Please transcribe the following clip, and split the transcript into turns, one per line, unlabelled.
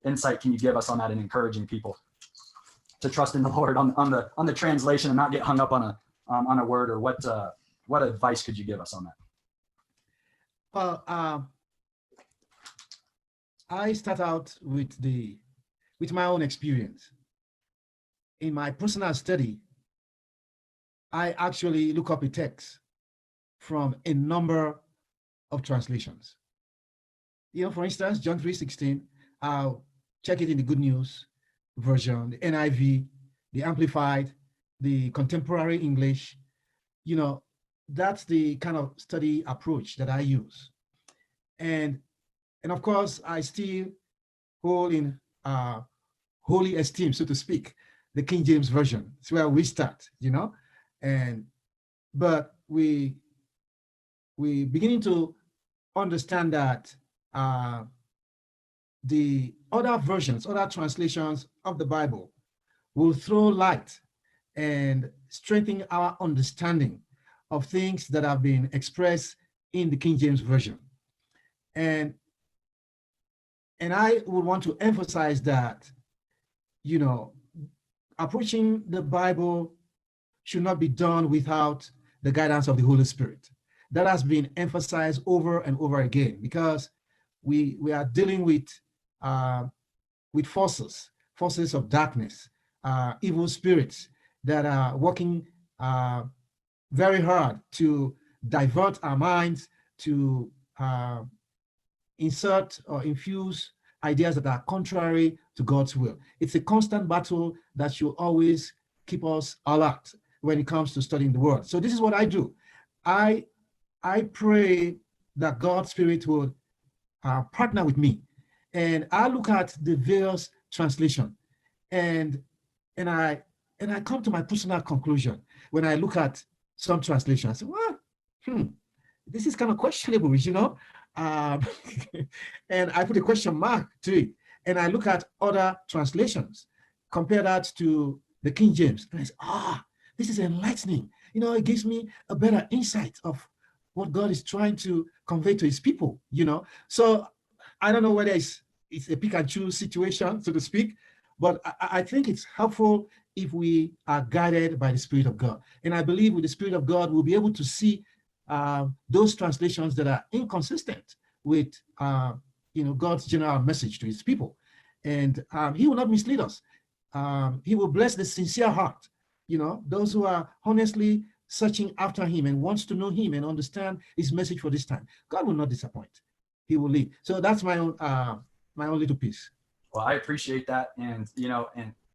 insight can you give us on that in encouraging people to trust in the Lord on the translation and not get hung up on a word, or what advice could you give us on that?
Well, I start out with my own experience. In my personal study, I actually look up a text from a number of translations. For instance, John 3:16, I'll check it in the Good News version, the NIV, the Amplified, the Contemporary English. That's the kind of study approach that I use. And of course, I still hold in holy esteem, so to speak, the King James Version. It's where we start, but we beginning to understand that the other versions, other translations of the Bible will throw light and strengthen our understanding of things that have been expressed in the King James Version. And I would want to emphasize that, approaching the Bible should not be done without the guidance of the Holy Spirit. That has been emphasized over and over again, because we are dealing with forces of darkness, evil spirits that are working very hard to divert our minds, to insert or infuse ideas that are contrary to God's will. It's a constant battle that should always keep us alert when it comes to studying the Word. So this is what I do. I pray that God's Spirit would partner with me, and I look at the various translation, and I come to my personal conclusion. When I look at some translations, I say, well, this is kind of questionable, and I put a question mark to it. And I look at other translations, compare that to the King James, and I say, this is enlightening. It gives me a better insight of what God is trying to convey to his people, So I don't know whether it's a pick and choose situation, so to speak, but I think it's helpful if we are guided by the Spirit of God. And I believe with the Spirit of God, we'll be able to see those translations that are inconsistent with God's general message to his people. And he will not mislead us. He will bless the sincere heart, those who are honestly searching after him and wants to know him and understand his message for this time. God will not disappoint. He will lead. So that's my own little piece.
Well, I appreciate that. And, and